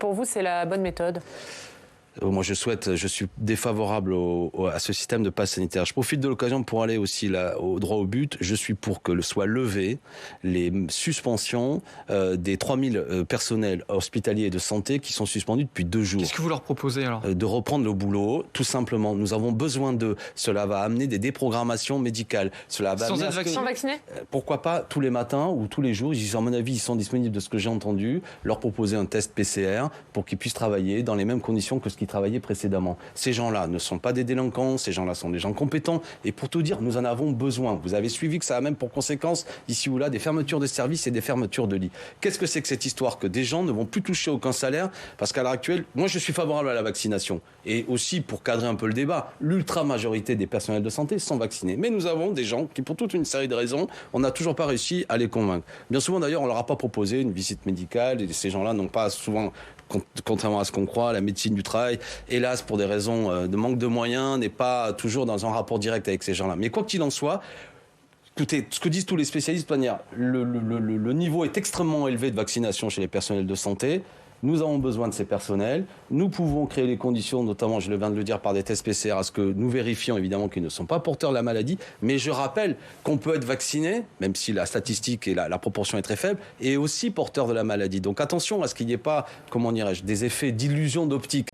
pour vous, c'est la bonne méthode ? Moi, je suis défavorable à ce système de passe sanitaire. Je profite de l'occasion pour aller aussi au droit au but. Je suis pour que soient levées les suspensions des 3000 personnels hospitaliers et de santé qui sont suspendus depuis 2 jours. Qu'est-ce que vous leur proposez alors ? De reprendre le boulot, tout simplement. Nous avons besoin d'eux. Cela va amener des déprogrammations médicales. Cela va Sans vacciner ? Pourquoi pas tous les matins ou tous les jours, à mon avis, ils sont disponibles de ce que j'ai entendu, leur proposer un test PCR pour qu'ils puissent travailler dans les mêmes conditions que ce qu'ils travaillaient précédemment. Ces gens-là ne sont pas des délinquants, ces gens-là sont des gens compétents. Et pour tout dire, nous en avons besoin. Vous avez suivi que ça a même pour conséquence, ici ou là, des fermetures de services et des fermetures de lits. Qu'est-ce que c'est que cette histoire que des gens ne vont plus toucher aucun salaire? Parce qu'à l'heure actuelle, moi je suis favorable à la vaccination. Et aussi, pour cadrer un peu le débat, l'ultra-majorité des personnels de santé sont vaccinés. Mais nous avons des gens qui, pour toute une série de raisons, on n'a toujours pas réussi à les convaincre. Bien souvent d'ailleurs, on leur a pas proposé une visite médicale et ces gens-là n'ont pas souvent, contrairement à ce qu'on croit, la médecine du travail, hélas, pour des raisons de manque de moyens, n'est pas toujours dans un rapport direct avec ces gens-là. Mais quoi qu'il en soit, écoutez, ce que disent tous les spécialistes, le niveau est extrêmement élevé de vaccination chez les personnels de santé. Nous avons besoin de ces personnels. Nous pouvons créer les conditions, notamment, je viens de le dire, par des tests PCR, à ce que nous vérifions évidemment qu'ils ne sont pas porteurs de la maladie. Mais je rappelle qu'on peut être vacciné, même si la statistique et la proportion est très faible, et aussi porteur de la maladie. Donc attention à ce qu'il n'y ait pas, comment dirais-je, des effets d'illusion d'optique.